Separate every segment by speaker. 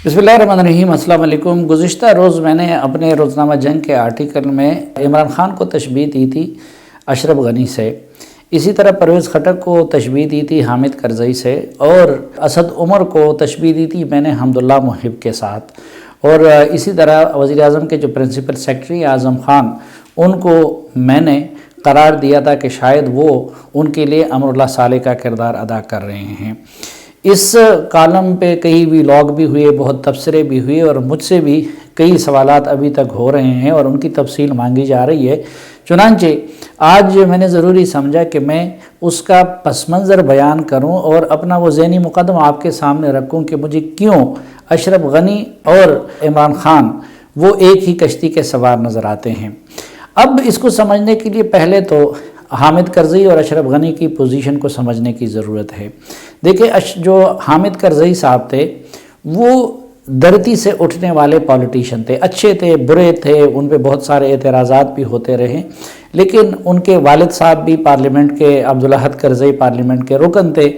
Speaker 1: بسم اللہ الرحمن الرحیم۔ السلام علیکم۔ گزشتہ روز میں نے اپنے روزنامہ جنگ کے آرٹیکل میں عمران خان کو تشبیہ دی تھی اشرف غنی سے، اسی طرح پرویز خٹک کو تشبیہ دی تھی حامد کرزئی سے، اور اسد عمر کو تشبیہ دی تھی میں نے حمداللہ محب کے ساتھ، اور اسی طرح وزیر اعظم کے جو پرنسپل سیکرٹری اعظم خان ان کو میں نے قرار دیا تھا کہ شاید وہ ان کے لیے امر اللہ صالح کا کردار ادا کر رہے ہیں۔ اس کالم پہ کئی ویلاگ بھی ہوئے، بہت تبصرے بھی ہوئے، اور مجھ سے بھی کئی سوالات ابھی تک ہو رہے ہیں اور ان کی تفصیل مانگی جا رہی ہے۔ چنانچہ آج میں نے ضروری سمجھا کہ میں اس کا پس منظر بیان کروں اور اپنا وہ ذہنی مقدمہ آپ کے سامنے رکھوں کہ مجھے کیوں اشرف غنی اور عمران خان وہ ایک ہی کشتی کے سوار نظر آتے ہیں۔ اب اس کو سمجھنے کے لیے پہلے تو حامد کرزئی اور اشرف غنی کی پوزیشن کو سمجھنے کی ضرورت ہے۔ دیکھیں، جو حامد کرزئی صاحب تھے وہ دھرتی سے اٹھنے والے پولیٹیشین تھے، اچھے تھے، برے تھے، ان پہ بہت سارے اعتراضات بھی ہوتے رہے، لیکن ان کے والد صاحب بھی پارلیمنٹ کے عبدالاحد کرزئی پارلیمنٹ کے رکن تھے۔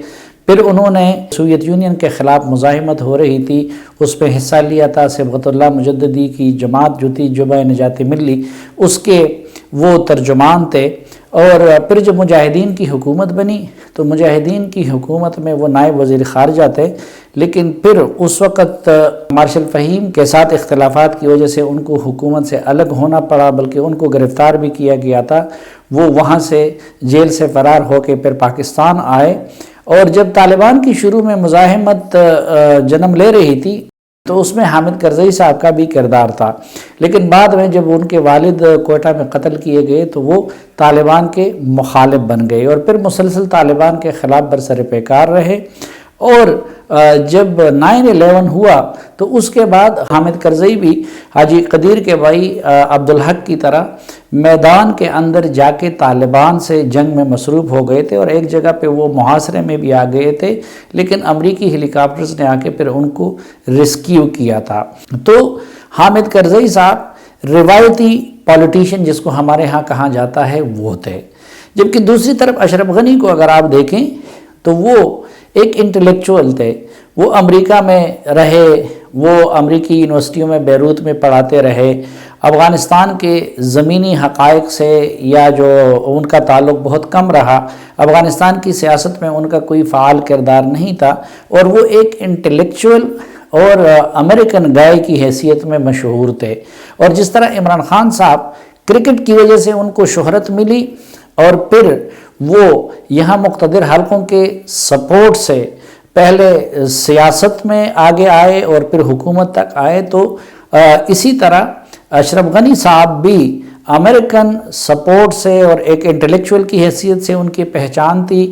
Speaker 1: پھر انہوں نے سوویت یونین کے خلاف مزاحمت ہو رہی تھی، اس پہ حصہ لیا تھا۔ صبغت اللہ مجددی کی جماعت جو تھی جبہہ نجات ملی، اس کے وہ ترجمان تھے، اور پھر جب مجاہدین کی حکومت بنی تو مجاہدین کی حکومت میں وہ نائب وزیر خارجہ تھے، لیکن پھر اس وقت مارشل فہیم کے ساتھ اختلافات کی وجہ سے ان کو حکومت سے الگ ہونا پڑا، بلکہ ان کو گرفتار بھی کیا گیا تھا۔ وہ وہاں سے جیل سے فرار ہو کے پھر پاکستان آئے، اور جب طالبان کی شروع میں مزاحمت جنم لے رہی تھی تو اس میں حامد کرزئی صاحب کا بھی کردار تھا، لیکن بعد میں جب ان کے والد کوئٹہ میں قتل کیے گئے تو وہ طالبان کے مخالف بن گئے، اور پھر مسلسل طالبان کے خلاف برسر پیکار رہے۔ اور جب 9/11 ہوا تو اس کے بعد حامد کرزئی بھی حاجی قدیر کے بھائی عبدالحق کی طرح میدان کے اندر جا کے طالبان سے جنگ میں مصروف ہو گئے تھے، اور ایک جگہ پہ وہ محاصرے میں بھی آ گئے تھے، لیکن امریکی ہیلی کاپٹرز نے آ کے پھر ان کو ریسکیو کیا تھا۔ تو حامد کرزئی صاحب روایتی پولیٹیشین جس کو ہمارے ہاں کہا جاتا ہے وہ تھے، جبکہ دوسری طرف اشرف غنی کو اگر آپ دیکھیں تو وہ ایک انٹلیکچوئل تھے۔ وہ امریکہ میں رہے، وہ امریکی یونیورسٹیوں میں بیروت میں پڑھاتے رہے، افغانستان کے زمینی حقائق سے یا جو ان کا تعلق بہت کم رہا، افغانستان کی سیاست میں ان کا کوئی فعال کردار نہیں تھا، اور وہ ایک انٹلیکچوئل اور امریکن گائے کی حیثیت میں مشہور تھے۔ اور جس طرح عمران خان صاحب کرکٹ کی وجہ سے ان کو شہرت ملی، اور پھر وہ یہاں مقتدر حلقوں کے سپورٹ سے پہلے سیاست میں آگے آئے اور پھر حکومت تک آئے، تو اسی طرح اشرف غنی صاحب بھی امریکن سپورٹ سے اور ایک انٹلیکچوئل کی حیثیت سے ان کی پہچان تھی۔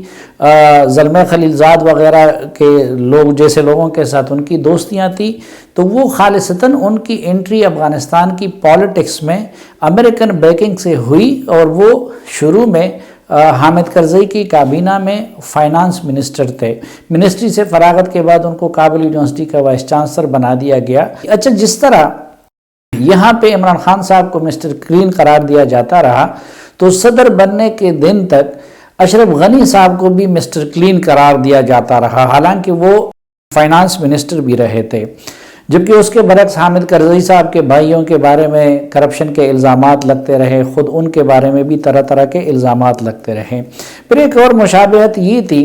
Speaker 1: زلمہ خلیلزاد وغیرہ کے لوگ جیسے لوگوں کے ساتھ ان کی دوستیاں تھیں، تو وہ خالصتاً ان کی انٹری افغانستان کی پالیٹکس میں امریکن بیکنگ سے ہوئی، اور وہ شروع میں حامد کرزئی کی کابینہ میں فائنانس منسٹر تھے۔ منسٹری سے فراغت کے بعد ان کو کابل یونیورسٹی کا وائس چانسلر بنا دیا گیا۔ اچھا، جس طرح یہاں پہ عمران خان صاحب کو مسٹر کلین قرار دیا جاتا رہا، تو صدر بننے کے دن تک اشرف غنی صاحب کو بھی مسٹر کلین قرار دیا جاتا رہا، حالانکہ وہ فائنانس منسٹر بھی رہے تھے۔ جبکہ اس کے برعکس حامد کرزئی صاحب کے بھائیوں کے بارے میں کرپشن کے الزامات لگتے رہے، خود ان کے بارے میں بھی طرح طرح کے الزامات لگتے رہے۔ پھر ایک اور مشابہت یہ تھی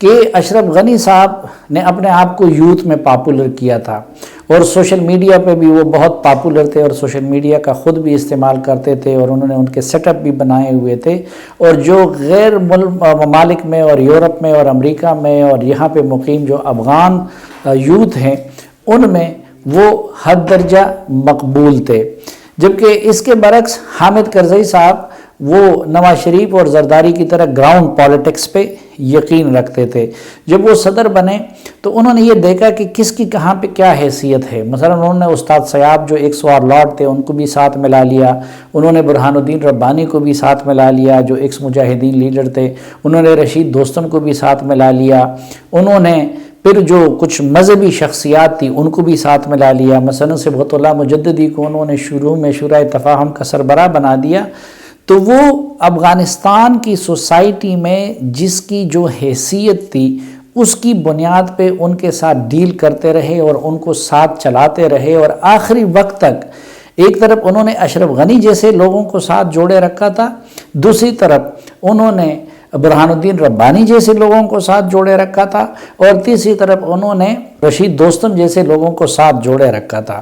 Speaker 1: کہ اشرف غنی صاحب نے اپنے آپ کو یوتھ میں پاپولر کیا تھا، اور سوشل میڈیا پہ بھی وہ بہت پاپولر تھے، اور سوشل میڈیا کا خود بھی استعمال کرتے تھے، اور انہوں نے ان کے سیٹ اپ بھی بنائے ہوئے تھے، اور جو غیر ممالک میں اور یورپ میں اور امریکہ میں اور یہاں پہ مقیم جو افغان یوتھ ہیں ان میں وہ حد درجہ مقبول تھے۔ جبکہ اس کے برعکس حامد کرزئی صاحب وہ نواز شریف اور زرداری کی طرح گراؤنڈ پالیٹکس پہ یقین رکھتے تھے۔ جب وہ صدر بنے تو انہوں نے یہ دیکھا کہ کس کی کہاں پہ کیا حیثیت ہے۔ مثلا انہوں نے استاد سیاب جو ایک سوار لارڈ تھے ان کو بھی ساتھ ملا لیا، انہوں نے برہان الدین ربانی کو بھی ساتھ ملا لیا جو ایکس مجاہدین لیڈر تھے، انہوں نے رشید دوستم کو بھی ساتھ ملا لیا، انہوں نے پھر جو کچھ مذہبی شخصیات تھی ان کو بھی ساتھ ملا لیا۔ مثلا صبغت اللہ مجددی کو انہوں نے شروع میں شورا تفاہم کا سربراہ بنا دیا۔ تو وہ افغانستان کی سوسائٹی میں جس کی جو حیثیت تھی اس کی بنیاد پہ ان کے ساتھ ڈیل کرتے رہے اور ان کو ساتھ چلاتے رہے، اور آخری وقت تک ایک طرف انہوں نے اشرف غنی جیسے لوگوں کو ساتھ جوڑے رکھا تھا، دوسری طرف انہوں نے برہان الدین ربانی جیسے لوگوں کو ساتھ جوڑے رکھا تھا، اور تیسری طرف انہوں نے رشید دوستم جیسے لوگوں کو ساتھ جوڑے رکھا تھا،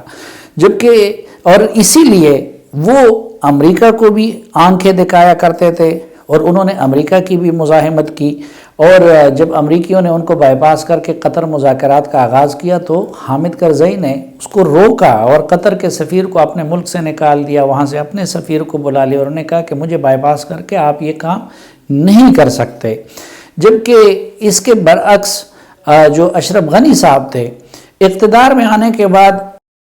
Speaker 1: جبکہ اور اسی لیے وہ امریکہ کو بھی آنکھیں دکھایا کرتے تھے، اور انہوں نے امریکہ کی بھی مزاحمت کی، اور جب امریکیوں نے ان کو بائی پاس کر کے قطر مذاکرات کا آغاز کیا تو حامد کرزئی نے اس کو روکا اور قطر کے سفیر کو اپنے ملک سے نکال دیا، وہاں سے اپنے سفیر کو بلا لیا اور انہوں نے کہا کہ مجھے بائی پاس کر کے آپ یہ کام نہیں کر سکتے۔ جبکہ اس کے برعکس جو اشرف غنی صاحب تھے، اقتدار میں آنے کے بعد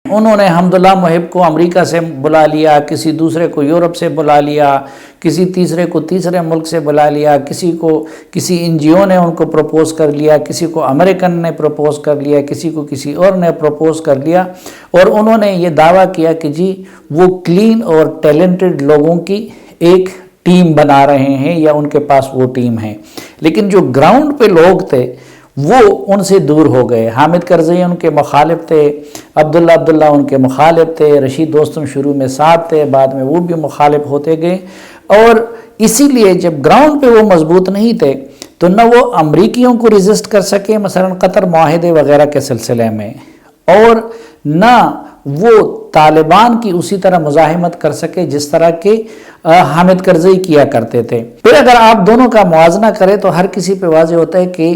Speaker 1: انہوں نے حمداللہ محب کو امریکہ سے بلا لیا، کسی دوسرے کو یورپ سے بلا لیا، کسی تیسرے کو تیسرے ملک سے بلا لیا، کسی این جی او نے ان کو پروپوز کر لیا، کسی کو امریکن نے پروپوز کر لیا، کسی کو کسی اور نے پروپوز کر لیا، اور انہوں نے یہ دعویٰ کیا کہ جی وہ کلین اور ٹیلنٹڈ لوگوں کی ایک ٹیم بنا رہے ہیں یا ان کے پاس وہ ٹیم ہے، لیکن جو گراؤنڈ پہ لوگ تھے وہ ان سے دور ہو گئے۔ حامد کرزئی ان کے مخالف تھے، عبداللہ ان کے مخالف تھے، رشید دوستم شروع میں ساتھ تھے، بعد میں وہ بھی مخالف ہوتے گئے، اور اسی لیے جب گراؤنڈ پہ وہ مضبوط نہیں تھے تو نہ وہ امریکیوں کو ریزسٹ کر سکے مثلا قطر معاہدے وغیرہ کے سلسلے میں، اور نہ وہ طالبان کی اسی طرح مزاحمت کر سکے جس طرح کے حامد کرزئی کیا کرتے تھے۔ پھر اگر آپ دونوں کا موازنہ کریں تو ہر کسی پہ واضح ہوتا ہے کہ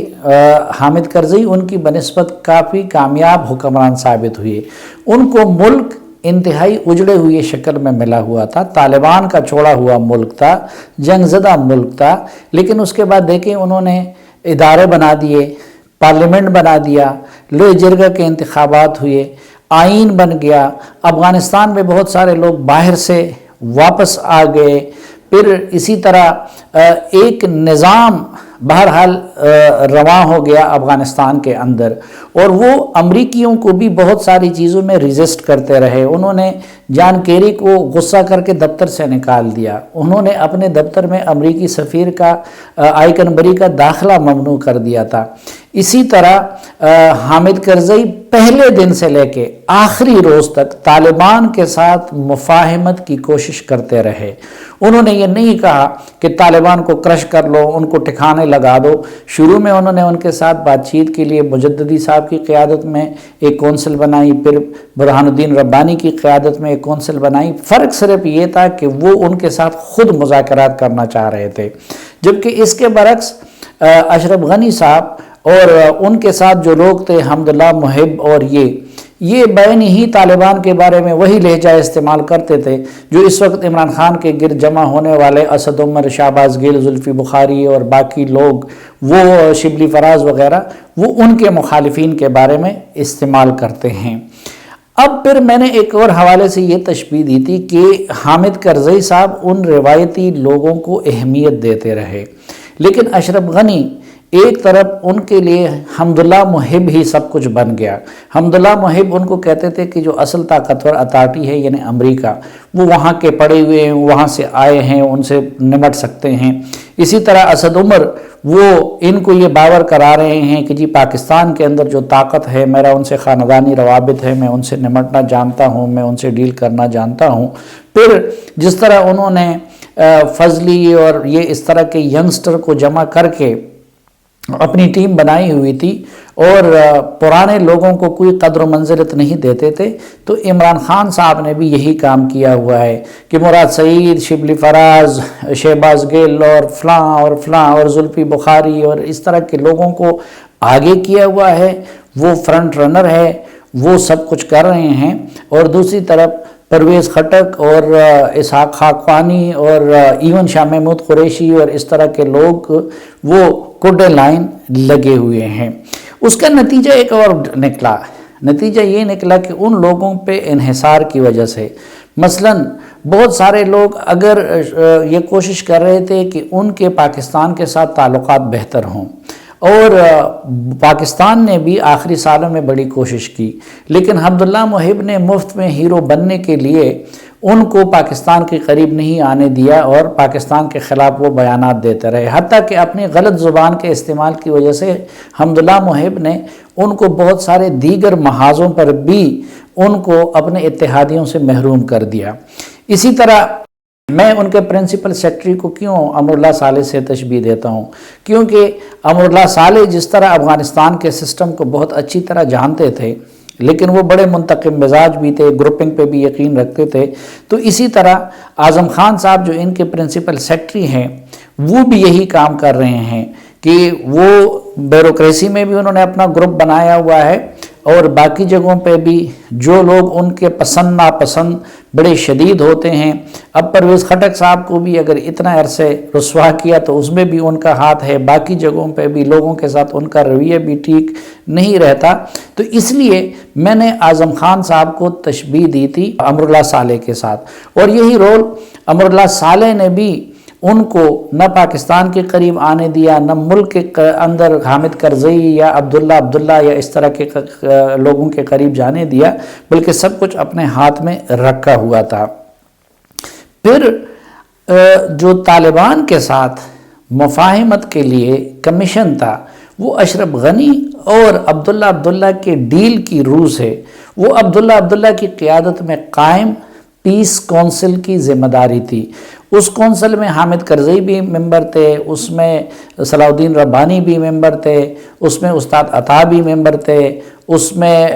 Speaker 1: حامد کرزئی ان کی بنسبت کافی کامیاب حکمران ثابت ہوئے۔ ان کو ملک انتہائی اجڑے ہوئے شکل میں ملا ہوا تھا، طالبان کا چھوڑا ہوا ملک تھا، جنگ زدہ ملک تھا، لیکن اس کے بعد دیکھیں انہوں نے ادارے بنا دیے، پارلیمنٹ بنا دیا، لوئے جرگہ کے انتخابات ہوئے، آئین بن گیا، افغانستان میں بہت سارے لوگ باہر سے واپس آ گئے، پھر اسی طرح ایک نظام بہرحال رواں ہو گیا افغانستان کے اندر، اور وہ امریکیوں کو بھی بہت ساری چیزوں میں ریزسٹ کرتے رہے۔ انہوں نے جان کیری کو غصہ کر کے دفتر سے نکال دیا، انہوں نے اپنے دفتر میں امریکی سفیر کا آئیکن بری کا داخلہ ممنوع کر دیا تھا۔ اسی طرح حامد کرزئی پہلے دن سے لے کے آخری روز تک طالبان کے ساتھ مفاہمت کی کوشش کرتے رہے۔ انہوں نے یہ نہیں کہا کہ طالبان کو کرش کر لو، ان کو ٹھکانے لگا دو۔ شروع میں انہوں نے ان کے ساتھ بات چیت کے لیے مجددی صاحب کی قیادت میں ایک کونسل بنائی، پھر برہان الدین ربانی کی قیادت میں ایک کونسل بنائی۔ فرق صرف یہ تھا کہ وہ ان کے ساتھ خود مذاکرات کرنا چاہ رہے تھے، جبکہ اس کے برعکس اشرف غنی صاحب اور ان کے ساتھ جو لوگ تھے حمداللہ محب اور یہ بین ہی طالبان کے بارے میں وہی لہجہ استعمال کرتے تھے جو اس وقت عمران خان کے گرد جمع ہونے والے اسد عمر، شہباز گل، زلفی بخاری اور باقی لوگ، وہ شبلی فراز وغیرہ، وہ ان کے مخالفین کے بارے میں استعمال کرتے ہیں۔ اب پھر میں نے ایک اور حوالے سے یہ تشبیہ دی تھی کہ حامد کرزئی صاحب ان روایتی لوگوں کو اہمیت دیتے رہے، لیکن اشرف غنی ایک طرف ان کے لیے حمداللہ محب ہی سب کچھ بن گیا۔ حمداللہ محب ان کو کہتے تھے کہ جو اصل طاقتور اتھارٹی ہے یعنی امریکہ، وہ وہاں کے پڑے ہوئے ہیں، وہاں سے آئے ہیں، ان سے نمٹ سکتے ہیں۔ اسی طرح اسد عمر وہ ان کو یہ باور کرا رہے ہیں کہ جی پاکستان کے اندر جو طاقت ہے، میرا ان سے خاندانی روابط ہے، میں ان سے نمٹنا جانتا ہوں، میں ان سے ڈیل کرنا جانتا ہوں۔ پھر جس طرح انہوں نے فضلی اور یہ اس طرح کے ینگسٹر کو جمع کر کے اپنی ٹیم بنائی ہوئی تھی اور پرانے لوگوں کو کوئی قدر و منزلت نہیں دیتے تھے، تو عمران خان صاحب نے بھی یہی کام کیا ہوا ہے کہ مراد سعید، شبلی فراز، شہباز گل اور فلاں اور زلفی بخاری اور اس طرح کے لوگوں کو آگے کیا ہوا ہے، وہ فرنٹ رنر ہے، وہ سب کچھ کر رہے ہیں، اور دوسری طرف پرویز خٹک اور اسحاق خاقانی اور ایون شاہ محمود قریشی اور اس طرح کے لوگ وہ کوڈے لائن لگے ہوئے ہیں۔ اس کا نتیجہ ایک اور نکلا، نتیجہ یہ نکلا کہ ان لوگوں پہ انحصار کی وجہ سے مثلاً بہت سارے لوگ اگر یہ کوشش کر رہے تھے کہ ان کے پاکستان کے ساتھ تعلقات بہتر ہوں، اور پاکستان نے بھی آخری سالوں میں بڑی کوشش کی، لیکن حمداللہ محب نے مفت میں ہیرو بننے کے لیے ان کو پاکستان کے قریب نہیں آنے دیا اور پاکستان کے خلاف وہ بیانات دیتے رہے، حتیٰ کہ اپنی غلط زبان کے استعمال کی وجہ سے حمداللہ محب نے ان کو بہت سارے دیگر محاذوں پر بھی ان کو اپنے اتحادیوں سے محروم کر دیا۔ اسی طرح میں ان کے پرنسپل سیکرٹری کو کیوں امراللہ صالح سے تشبیہ دیتا ہوں؟ کیونکہ امراللہ صالح جس طرح افغانستان کے سسٹم کو بہت اچھی طرح جانتے تھے، لیکن وہ بڑے منتقم مزاج بھی تھے، گروپنگ پہ بھی یقین رکھتے تھے، تو اسی طرح اعظم خان صاحب جو ان کے پرنسپل سیکرٹری ہیں وہ بھی یہی کام کر رہے ہیں کہ وہ بیوروکریسی میں بھی انہوں نے اپنا گروپ بنایا ہوا ہے، اور باقی جگہوں پہ بھی جو لوگ ان کے پسند ناپسند بڑے شدید ہوتے ہیں۔ اب پرویز خٹک صاحب کو بھی اگر اتنا عرصے رسوا کیا تو اس میں بھی ان کا ہاتھ ہے، باقی جگہوں پہ بھی لوگوں کے ساتھ ان کا رویہ بھی ٹھیک نہیں رہتا۔ تو اس لیے میں نے اعظم خان صاحب کو تشبیہ دی تھی امراللہ صالح کے ساتھ، اور یہی رول امراللہ صالح نے بھی ان کو نہ پاکستان کے قریب آنے دیا، نہ ملک کے اندر حامد کرزئی یا عبداللہ یا اس طرح کے لوگوں کے قریب جانے دیا، بلکہ سب کچھ اپنے ہاتھ میں رکھا ہوا تھا۔ پھر جو طالبان کے ساتھ مفاہمت کے لیے کمیشن تھا وہ اشرف غنی اور عبداللہ کے ڈیل کی روح سے، وہ عبداللہ کی قیادت میں قائم پیس کونسل کی ذمہ داری تھی۔ اس کونسل میں حامد کرزئی بھی ممبر تھے، اس میں صلاح الدین ربانی بھی ممبر تھے، اس میں استاد عطا بھی ممبر تھے، اس میں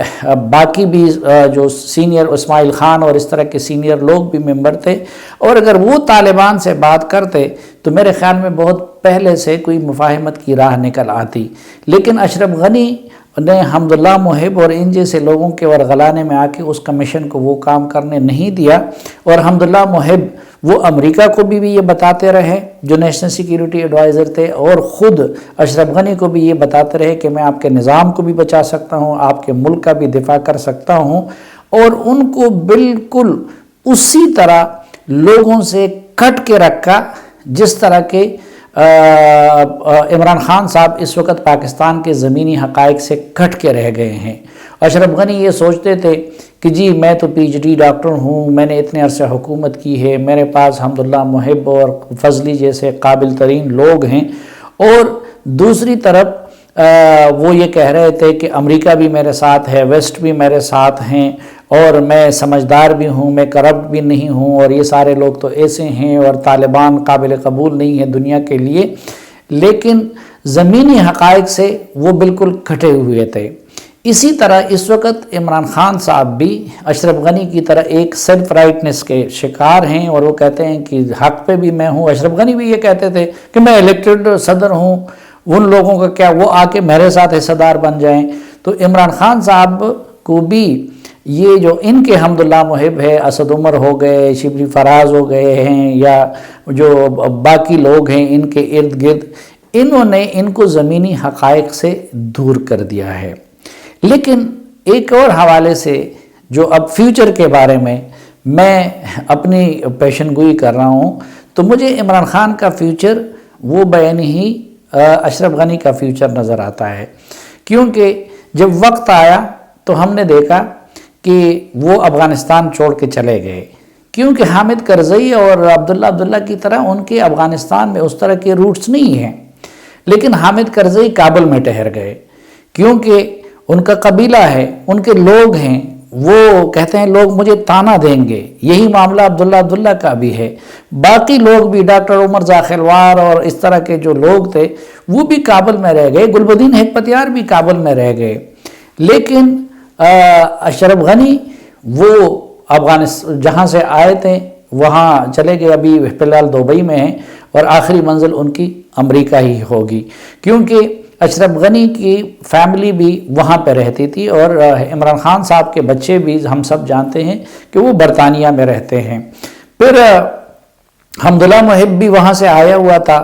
Speaker 1: باقی بھی جو سینئر اسماعیل خان اور اس طرح کے سینئر لوگ بھی ممبر تھے، اور اگر وہ طالبان سے بات کرتے تو میرے خیال میں بہت پہلے سے کوئی مفاہمت کی راہ نکل آتی۔ لیکن اشرف غنی نے حمداللہ محب اور ان جیسے لوگوں کے ورغلانے میں آ کے اس کمیشن کو وہ کام کرنے نہیں دیا، اور حمداللہ محب وہ امریکہ کو بھی یہ بتاتے رہے جو نیشنل سیکیورٹی ایڈوائزر تھے، اور خود اشرف غنی کو بھی یہ بتاتے رہے کہ میں آپ کے نظام کو بھی بچا سکتا ہوں، آپ کے ملک کا بھی دفاع کر سکتا ہوں، اور ان کو بالکل اسی طرح لوگوں سے کٹ کے رکھا جس طرح کے عمران خان صاحب اس وقت پاکستان کے زمینی حقائق سے کٹ کے رہ گئے ہیں۔ اشرف غنی یہ سوچتے تھے کہ جی میں تو پی ایچ ڈی ڈاکٹر ہوں، میں نے اتنے عرصے حکومت کی ہے، میرے پاس حمداللہ محب اور فضلی جیسے قابل ترین لوگ ہیں، اور دوسری طرف وہ یہ کہہ رہے تھے کہ امریکہ بھی میرے ساتھ ہے، ویسٹ بھی میرے ساتھ ہیں، اور میں سمجھدار بھی ہوں، میں کرپٹ بھی نہیں ہوں، اور یہ سارے لوگ تو ایسے ہیں، اور طالبان قابل قبول نہیں ہے دنیا کے لیے۔ لیکن زمینی حقائق سے وہ بالکل کھٹے ہوئے تھے۔ اسی طرح اس وقت عمران خان صاحب بھی اشرف غنی کی طرح ایک سیلف رائٹنس کے شکار ہیں، اور وہ کہتے ہیں کہ حق پہ بھی میں ہوں۔ اشرف غنی بھی یہ کہتے تھے کہ میں الیکٹڈ صدر ہوں، ان لوگوں کا کیا، وہ آ کے میرے ساتھ حصہ دار بن جائیں۔ تو عمران خان صاحب کو بھی یہ جو ان کے حمداللہ محب ہے، اسد عمر ہو گئے، شبلی فراز ہو گئے ہیں، یا جو باقی لوگ ہیں ان کے ارد گرد، انہوں نے ان کو زمینی حقائق سے دور کر دیا ہے۔ لیکن ایک اور حوالے سے جو اب فیوچر کے بارے میں اپنی پیشن گوئی کر رہا ہوں، تو مجھے عمران خان کا فیوچر وہ بیان ہی اشرف غنی کا فیوچر نظر آتا ہے، کیونکہ جب وقت آیا تو ہم نے دیکھا کہ وہ افغانستان چھوڑ کے چلے گئے، کیونکہ حامد کرزئی اور عبداللہ کی طرح ان کے افغانستان میں اس طرح کے روٹس نہیں ہیں۔ لیکن حامد کرزئی کابل میں ٹھہر گئے، کیونکہ ان کا قبیلہ ہے، ان کے لوگ ہیں، وہ کہتے ہیں لوگ مجھے تانا دیں گے۔ یہی معاملہ عبداللہ کا بھی ہے۔ باقی لوگ بھی ڈاکٹر عمر ذاخلوار اور اس طرح کے جو لوگ تھے وہ بھی کابل میں رہ گئے، گلبدین حکمتیار بھی کابل میں رہ گئے۔ لیکن اشرف غنی وہ افغانستان جہاں سے آئے تھے وہاں چلے گئے، ابھی فی الحال دبئی میں ہیں، اور آخری منزل ان کی امریکہ ہی ہوگی، کیونکہ اشرف غنی کی فیملی بھی وہاں پہ رہتی تھی، اور عمران خان صاحب کے بچے بھی ہم سب جانتے ہیں کہ وہ برطانیہ میں رہتے ہیں۔ پھر حمداللہ محب بھی وہاں سے آیا ہوا تھا،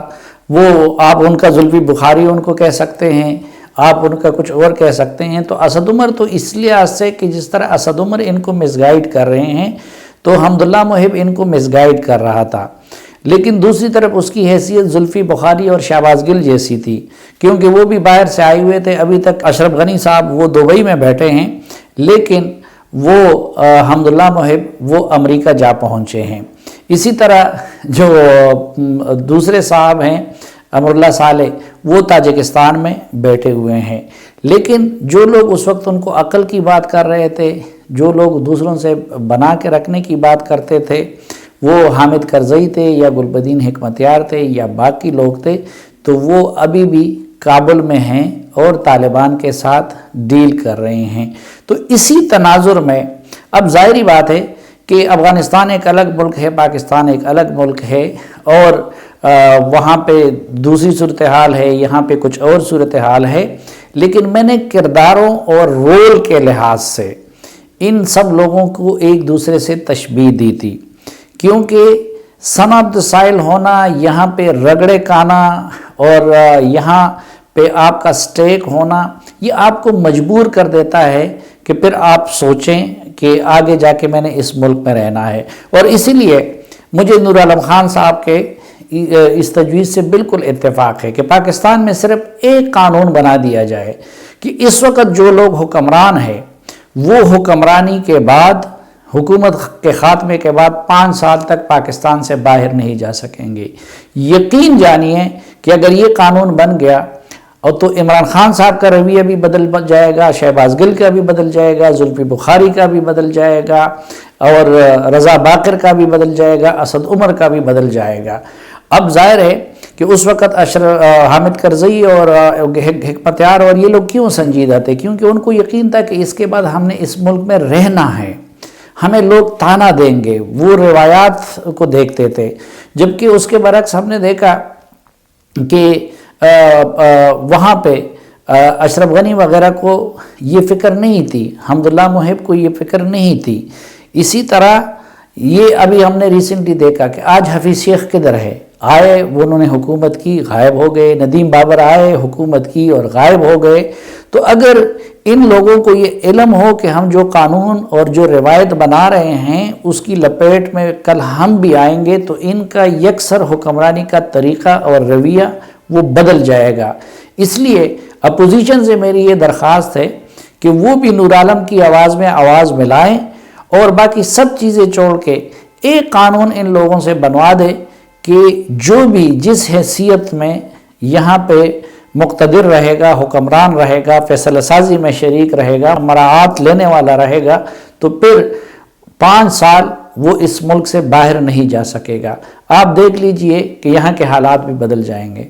Speaker 1: وہ آپ ان کا زلفی بخاری ان کو کہہ سکتے ہیں، آپ ان کا کچھ اور کہہ سکتے ہیں۔ تو اسد عمر تو اس لحاظ سے کہ جس طرح اسد عمر ان کو مس گائیڈ کر رہے ہیں، تو حمداللہ محب ان کو مس گائیڈ کر رہا تھا۔ لیکن دوسری طرف اس کی حیثیت زلفی بخاری اور شہباز گل جیسی تھی، کیونکہ وہ بھی باہر سے آئے ہوئے تھے۔ ابھی تک اشرف غنی صاحب وہ دبئی میں بیٹھے ہیں، لیکن وہ حمداللہ محب وہ امریکہ جا پہنچے ہیں۔ اسی طرح جو دوسرے صاحب ہیں امراللہ صالح، وہ تاجکستان میں بیٹھے ہوئے ہیں۔ لیکن جو لوگ اس وقت ان کو عقل کی بات کر رہے تھے، جو لوگ دوسروں سے بنا کے رکھنے کی بات کرتے تھے، وہ حامد کرزئی تھے یا گلبدین حکمتیار تھے یا باقی لوگ تھے، تو وہ ابھی بھی کابل میں ہیں اور طالبان کے ساتھ ڈیل کر رہے ہیں۔ تو اسی تناظر میں اب ظاہری بات ہے کہ افغانستان ایک الگ ملک ہے، پاکستان ایک الگ ملک ہے، اور وہاں پہ دوسری صورتحال ہے، یہاں پہ کچھ اور صورتحال ہے، لیکن میں نے کرداروں اور رول کے لحاظ سے ان سب لوگوں کو ایک دوسرے سے تشبیہ دی تھی، کیونکہ سن آف دا سائل ہونا، یہاں پہ رگڑے کانا اور یہاں پہ آپ کا سٹیک ہونا، یہ آپ کو مجبور کر دیتا ہے کہ پھر آپ سوچیں کہ آگے جا کے میں نے اس ملک میں رہنا ہے۔ اور اسی لیے مجھے نور عالم خان صاحب کے اس تجویز سے بالکل اتفاق ہے کہ پاکستان میں صرف ایک قانون بنا دیا جائے کہ اس وقت جو لوگ حکمران ہیں وہ حکمرانی کے بعد، حکومت کے خاتمے کے بعد 5 سال تک پاکستان سے باہر نہیں جا سکیں گے۔ یقین جانیے کہ اگر یہ قانون بن گیا اور تو عمران خان صاحب کا رویہ بھی بدل جائے گا، شہباز گل کا بھی بدل جائے گا، زلفی بخاری کا بھی بدل جائے گا، اور رضا باقر کا بھی بدل جائے گا، اسد عمر کا بھی بدل جائے گا۔ اب ظاہر ہے کہ اس وقت حامد کرزئی اور حکمتیار اور یہ لوگ کیوں سنجیدہ تھے؟ کیونکہ ان کو یقین تھا کہ اس کے بعد ہم نے اس ملک میں رہنا ہے، ہمیں لوگ تانا دیں گے، وہ روایات کو دیکھتے تھے۔ جبکہ اس کے برعکس ہم نے دیکھا کہ وہاں پہ اشرف غنی وغیرہ کو یہ فکر نہیں تھی، حمداللہ محب کو یہ فکر نہیں تھی۔ اسی طرح یہ ابھی ہم نے ریسنٹلی دیکھا کہ آج حفیظ شیخ کدھر ہے؟ آئے وہ انہوں نے حکومت کی، غائب ہو گئے۔ ندیم بابر آئے، حکومت کی اور غائب ہو گئے۔ تو اگر ان لوگوں کو یہ علم ہو کہ ہم جو قانون اور جو روایت بنا رہے ہیں اس کی لپیٹ میں کل ہم بھی آئیں گے، تو ان کا یکسر حکمرانی کا طریقہ اور رویہ وہ بدل جائے گا۔ اس لیے اپوزیشن سے میری یہ درخواست ہے کہ وہ بھی نور عالم کی آواز میں آواز ملائیں اور باقی سب چیزیں چھوڑ کے ایک قانون ان لوگوں سے بنوا دے کہ جو بھی جس حیثیت میں یہاں پہ مقتدر رہے گا، حکمران رہے گا، فیصلہ سازی میں شریک رہے گا، مراعات لینے والا رہے گا، تو پھر 5 سال وہ اس ملک سے باہر نہیں جا سکے گا۔ آپ دیکھ لیجئے کہ یہاں کے حالات بھی بدل جائیں گے۔